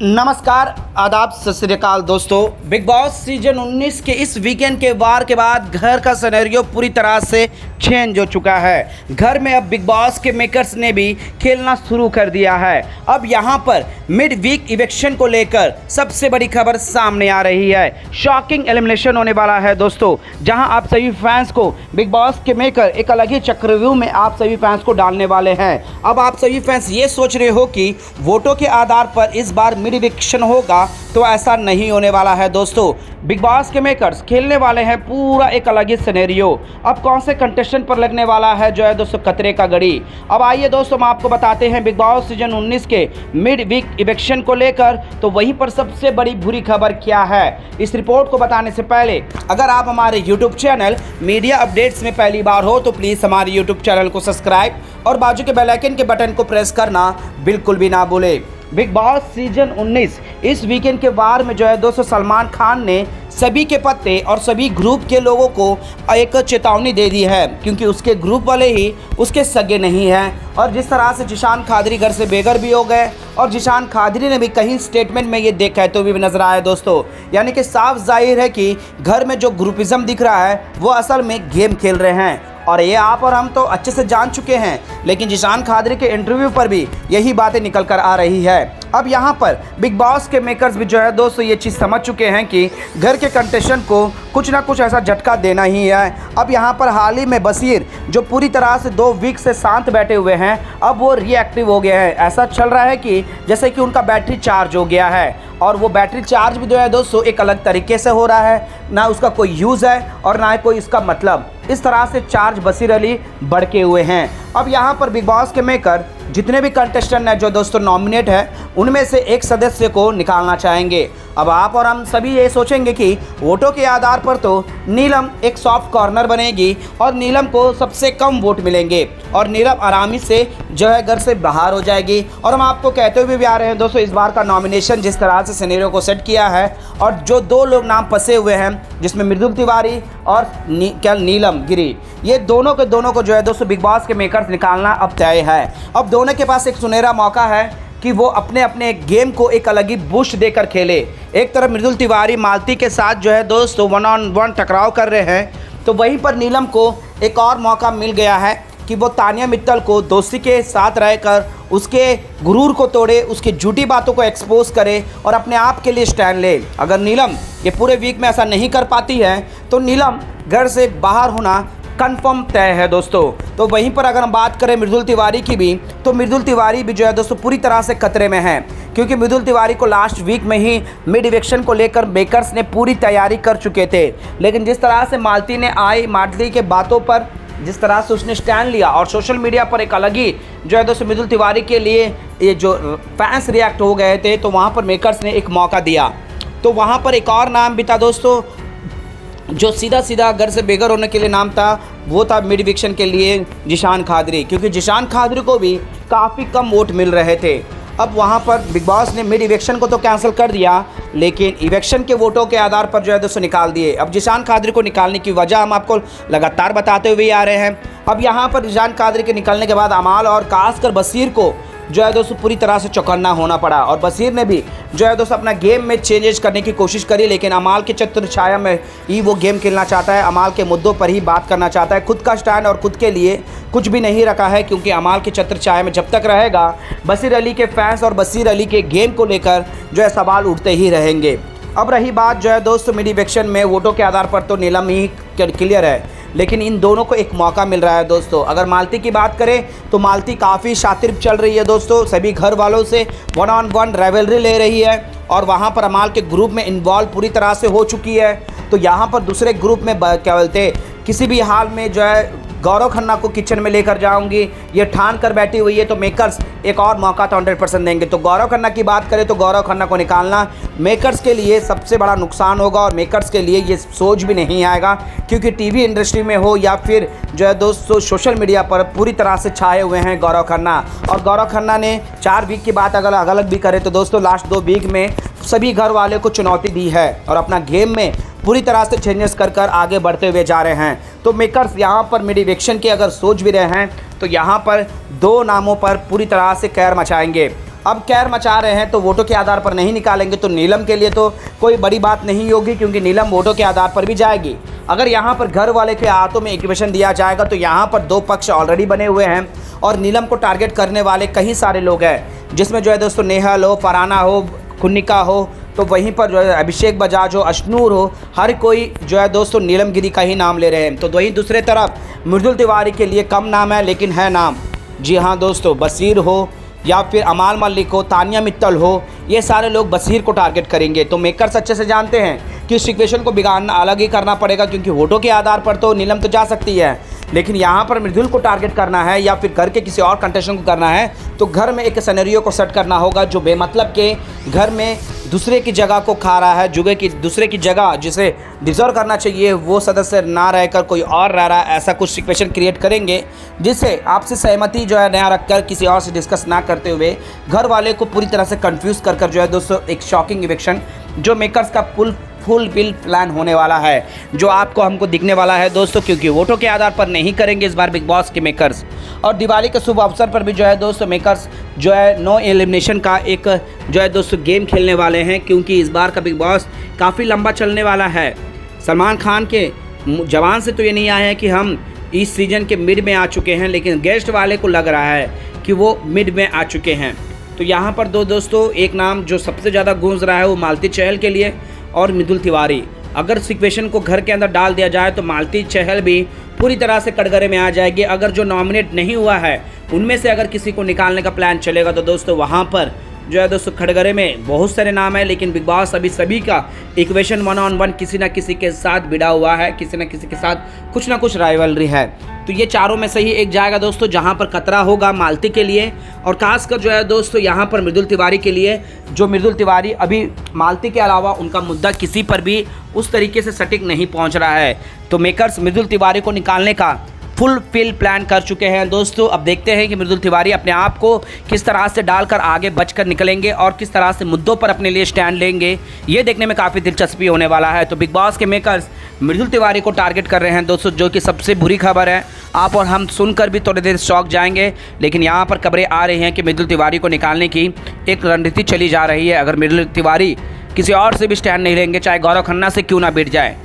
नमस्कार, आदाब, सत श्री अकाल दोस्तों। बिग बॉस सीजन 19 के इस वीकेंड के वार के बाद घर का सिनेरियो पूरी तरह से चेंज हो चुका है। घर में अब बिग बॉस के मेकर्स ने भी खेलना शुरू कर दिया है। अब यहां पर मिड वीक इवेक्शन को लेकर सबसे बड़ी खबर सामने आ रही है। शॉकिंग एलिमिनेशन होने वाला है दोस्तों, जहां आप सभी फैंस को बिग बॉस के मेकर एक अलग ही चक्रव्यूह में आप सभी फैंस को डालने वाले हैं। अब आप सभी फैंस ये सोच रहे हो कि वोटों के आधार पर इस बार मिड इवेक्शन होगा, तो ऐसा नहीं होने वाला है दोस्तों। बिग बॉस के मेकर्स खेलने वाले हैं पूरा एक अलग ही सिनेरियो। अब कौन से कंटेस्टेंट पर लगने वाला है जो है दोस्तों खतरे का घड़ी। अब आइए दोस्तों, हम आपको बताते हैं बिग बॉस सीजन 19 के मिड वीक इवेक्शन को लेकर, तो वहीं पर सबसे बड़ी बुरी खबर क्या है। इस रिपोर्ट को बताने से पहले अगर आप हमारे यूट्यूब चैनल मीडिया अपडेट्स में पहली बार हो तो प्लीज़ हमारे यूट्यूब चैनल को सब्सक्राइब और बाजू के बेल आइकन के बटन को प्रेस करना बिल्कुल भी ना भूलें। बिग बॉस सीजन 19 इस वीकेंड के वार में जो है दोस्तों सलमान खान ने सभी के पत्ते और सभी ग्रुप के लोगों को एक चेतावनी दे दी है, क्योंकि उसके ग्रुप वाले ही उसके सगे नहीं हैं। और जिस तरह से जिशान खादरी घर से बेघर भी हो गए और जिशान खादरी ने भी कहीं स्टेटमेंट में ये देखा है तो भी नजर आया दोस्तों, यानी कि साफ जाहिर है कि घर में जो ग्रुपिज्म दिख रहा है वो असल में गेम खेल रहे हैं। और ये आप और हम तो अच्छे से जान चुके हैं, लेकिन जिशान खादरी के इंटरव्यू पर भी यही बातें निकल कर आ रही है। अब यहाँ पर बिग बॉस के मेकर्स भी जो है दोस्तों ये चीज़ समझ चुके हैं कि घर के कंटेस्टेंट को कुछ ना कुछ ऐसा झटका देना ही है। अब यहाँ पर हाल ही में बसीर जो पूरी तरह से 2 वीक से शांत बैठे हुए हैं, अब वो रिएक्टिव हो गए हैं। ऐसा चल रहा है कि जैसे कि उनका बैटरी चार्ज हो गया है, और वो बैटरी चार्ज भी जो है दोस्तों एक अलग तरीके से हो रहा है, ना उसका कोई यूज़ है और ना कोई इसका मतलब। इस तरह से चार्ज बसीर अली भड़के हुए हैं। अब यहाँ पर बिग बॉस के मेकर जितने भी कंटेस्टेंट हैं जो दोस्तों नॉमिनेट है, उनमें से एक सदस्य को निकालना चाहेंगे। अब आप और हम सभी ये सोचेंगे कि वोटों के आधार पर तो नीलम एक सॉफ्ट कॉर्नर बनेगी और नीलम को सबसे कम वोट मिलेंगे और नीलम आरामी से जो है घर से बाहर हो जाएगी। और हम आपको कहते हुए भी आ रहे हैं दोस्तों, इस बार का नॉमिनेशन जिस तरह से सिनेरियो को सेट किया है और जो 2 लोग नाम फंसे हुए हैं, जिसमें मृदुल तिवारी और नीलम गिरी, ये दोनों के दोनों को जो है दोस्तों बिग बॉस के मेकर्स निकालना अब तय है। अब दोनों के पास एक सुनहरा मौका है कि वो अपने अपने गेम को एक अलग ही बूस्ट देकर खेले। एक तरफ मृदुल तिवारी मालती के साथ जो है दोस्तों 1-on-1 टकराव कर रहे हैं, तो वहीं पर नीलम को एक और मौका मिल गया है कि वो तानिया मित्तल को दोस्ती के साथ रहकर उसके गुरूर को तोड़े, उसकी झूठी बातों को एक्सपोज करे और अपने आप के लिए स्टैंड ले। अगर नीलम ये पूरे वीक में ऐसा नहीं कर पाती है तो नीलम घर से बाहर होना कंफर्म तय है दोस्तों। तो वहीं पर अगर हम बात करें मृदुल तिवारी की भी, तो मृदुल तिवारी भी जो है दोस्तों पूरी तरह से खतरे में है, क्योंकि मृदुल तिवारी को लास्ट वीक में ही मिड इवेक्शन को लेकर मेकर्स ने पूरी तैयारी कर चुके थे। लेकिन जिस तरह से मालती के बातों पर जिस तरह से उसने स्टैंड लिया और सोशल मीडिया पर एक अलग ही जो है दोस्तों मृदुल तिवारी के लिए ये जो फैंस रिएक्ट हो गए थे, तो वहाँ पर मेकर्स ने एक मौका दिया। तो वहाँ पर एक और नाम भी था दोस्तों जो सीधा घर से बेघर होने के लिए नाम था, वो था मिड इवेक्शन के लिए जिशान खादरी, क्योंकि जिशान खादरी को भी काफ़ी कम वोट मिल रहे थे। अब वहाँ पर बिग बॉस ने मिड इवेक्शन को तो कैंसिल कर दिया, लेकिन इवेक्शन के वोटों के आधार पर जो है दोस्तों निकाल दिए। अब जिशान खादरी को निकालने की वजह हम आपको लगातार बताते हुए आ रहे हैं। अब यहाँ पर जिशान खादरी के निकलने के बाद अमाल और खासकर बसीर को जो है दोस्तों पूरी तरह से चौकन्ना होना पड़ा, और बसीर ने भी जो है दोस्तों अपना गेम में चेंजेस करने की कोशिश करी, लेकिन अमाल के छत्र छाया में ही वो गेम खेलना चाहता है, अमाल के मुद्दों पर ही बात करना चाहता है। खुद का स्टैंड और खुद के लिए कुछ भी नहीं रखा है, क्योंकि अमाल के छत्र छाया में जब तक रहेगा बसीर अली के फैंस और बसीर अली के गेम को लेकर जो है सवाल उठते ही रहेंगे। अब रही बात जो है दोस्तों मिड इवेक्शन में वोटों के आधार पर तो नीलम ही क्लियर है, लेकिन इन दोनों को एक मौका मिल रहा है दोस्तों। अगर मालती की बात करें तो मालती काफ़ी शातिर चल रही है दोस्तों, सभी घर वालों से 1-on-1 राइवलरी ले रही है और वहाँ पर अमाल के ग्रुप में इन्वॉल्व पूरी तरह से हो चुकी है। तो यहाँ पर दूसरे ग्रुप में क्या बोलते, किसी भी हाल में जो है गौरव खन्ना को किचन में लेकर जाऊंगी ये ठान कर बैठी हुई है, तो मेकर्स एक और मौका तो 100% देंगे। तो गौरव खन्ना की बात करें तो गौरव खन्ना को निकालना मेकर्स के लिए सबसे बड़ा नुकसान होगा और मेकर्स के लिए ये सोच भी नहीं आएगा, क्योंकि टीवी इंडस्ट्री में हो या फिर जो है दोस्तों सोशल मीडिया पर पूरी तरह से छाए हुए हैं गौरव खन्ना। और गौरव खन्ना ने 4 वीक की बात अगर अलग भी करें तो दोस्तों लास्ट 2 वीक में सभी घर वाले को चुनौती दी है और अपना गेम में पूरी तरह से चेंजेस कर आगे बढ़ते हुए जा रहे हैं। तो मेकर्स यहाँ पर मिड इवेक्शन की अगर सोच भी रहे हैं तो यहाँ पर 2 नामों पर पूरी तरह से कहर मचाएंगे। अब कैर मचा रहे हैं तो वोटों के आधार पर नहीं निकालेंगे तो नीलम के लिए तो कोई बड़ी बात नहीं होगी, क्योंकि नीलम वोटों के आधार पर भी जाएगी। अगर यहाँ पर घर वाले के हाथों में इक्वेशन दिया जाएगा तो यहाँ पर दो पक्ष ऑलरेडी बने हुए हैं और नीलम को टारगेट करने वाले कई सारे लोग हैं, जिसमें जो है दोस्तों नेहल हो, फरहाना हो, खुन्निका हो, तो वहीं पर जो है अभिषेक बजाज हो, अशनूर हो, हर कोई जो है दोस्तों नीलमगिरी का ही नाम ले रहे हैं। तो वहीं दूसरे तरफ मृदुल तिवारी के लिए कम नाम है लेकिन है नाम। जी हाँ दोस्तों, बशीर हो या फिर अमाल मलिक हो, तानिया मित्तल हो, ये सारे लोग बशीर को टारगेट करेंगे। तो मेकर्स अच्छे से जानते हैं कि इस सिचुएशन को बिगाड़ना अलग ही करना पड़ेगा, क्योंकि वोटों के आधार पर तो नीलम तो जा सकती है, लेकिन यहाँ पर मृदुल को टारगेट करना है या फिर घर के किसी और कंटेस्टेंट को करना है तो घर में एक सिनेरियो को सेट करना होगा जो बेमतलब के घर में दूसरे की जगह को खा रहा है, जुगे की दूसरे की जगह जिसे डिजर्व करना चाहिए वो सदस्य ना रहकर कोई और रह रहा है, ऐसा कुछ सिचुएशन क्रिएट करेंगे जिससे आपसे सहमति जो है नया रखकर किसी और से डिस्कस ना करते हुए घर वाले को पूरी तरह से कंफ्यूज कर जो है दोस्तों एक शॉकिंग इवेक्शन जो मेकर्स का फुल बिल प्लान होने वाला है, जो आपको हमको दिखने वाला है दोस्तों, क्योंकि वोटों के आधार पर नहीं करेंगे इस बार बिग बॉस के मेकर्स। और दिवाली के शुभ अवसर पर भी जो है दोस्तों मेकर्स जो है नो एलिमिनेशन का एक जो है दोस्तों गेम खेलने वाले हैं, क्योंकि इस बार का बिग बॉस काफ़ी लंबा चलने वाला है। सलमान खान के जवान से तो ये नहीं आया है कि हम इस सीज़न के मिड में आ चुके हैं, लेकिन गेस्ट वाले को लग रहा है कि वो मिड में आ चुके हैं। तो यहाँ पर दोस्तों एक नाम जो सबसे ज़्यादा गूंज रहा है वो मालती चहल के लिए और मृदुल तिवारी। अगर सिचुएशन को घर के अंदर डाल दिया जाए तो मालती चहल भी पूरी तरह से कटघरे में आ जाएगी। अगर जो नॉमिनेट नहीं हुआ है उनमें से अगर किसी को निकालने का प्लान चलेगा तो दोस्तों वहाँ पर जो है दोस्तों खड़गरे में बहुत सारे नाम है, लेकिन बिग बॉस अभी सभी का इक्वेशन 1-on-1 किसी ना किसी के साथ भिड़ा हुआ है, किसी ना किसी के साथ कुछ ना कुछ राइवलरी है। तो ये चारों में से ही एक जाएगा दोस्तों जहां पर खतरा होगा मालती के लिए और खासकर जो है दोस्तों यहां पर मृदुल तिवारी के लिए, जो मृदुल तिवारी अभी मालती के अलावा उनका मुद्दा किसी पर भी उस तरीके से सटीक नहीं पहुँच रहा है। तो मेकर्स मृदुल तिवारी को निकालने का फुल फिल प्लान कर चुके हैं दोस्तों। अब देखते हैं कि मृदुल तिवारी अपने आप को किस तरह से डालकर आगे बचकर निकलेंगे और किस तरह से मुद्दों पर अपने लिए स्टैंड लेंगे, ये देखने में काफ़ी दिलचस्पी होने वाला है। तो बिग बॉस के मेकर्स मृदुल तिवारी को टारगेट कर रहे हैं दोस्तों, जो कि सबसे बुरी खबर है। आप और हम सुनकर भी थोड़ी देर शॉक जाएंगे, लेकिन यहाँ पर खबरें आ रही हैं कि मृदुल तिवारी को निकालने की एक रणनीति चली जा रही है। अगर मृदुल तिवारी किसी और से भी स्टैंड नहीं लेंगे, चाहे गौरव खन्ना से क्यों ना बैठ जाए,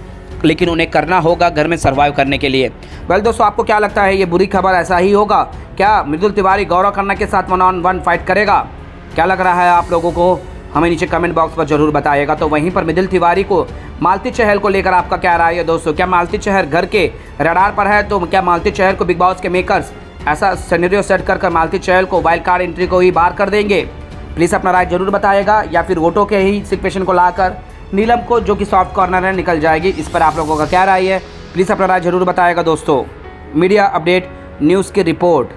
लेकिन उन्हें करना होगा घर में सर्वाइव करने के लिए। वेल दोस्तों, आपको क्या लगता है ये बुरी खबर ऐसा ही होगा क्या? मृदुल तिवारी गौरव खन्ना के साथ 1-on-1 फाइट करेगा? क्या लग रहा है आप लोगों को? हमें नीचे कमेंट बॉक्स पर जरूर बताइएगा। तो वहीं पर मृदुल तिवारी को मालती चहल को लेकर आपका क्या राय है दोस्तों? क्या मालती चहल घर के रडार पर है? तो क्या मालती चहल को बिग बॉस के मेकर्स ऐसा सिनेरियो सेट कर मालती चहल को वाइल्ड कार्ड एंट्री को ही बाहर कर देंगे? प्लीज़ अपना राय जरूर बताइएगा, या फिर वोटों के ही सिचुएशन को लाकर नीलम को जो कि सॉफ्ट कॉर्नर है निकल जाएगी? इस पर आप लोगों का क्या राय है? प्लीज़ अपना राय जरूर बताएगा दोस्तों। मीडिया अपडेट न्यूज़ की रिपोर्ट।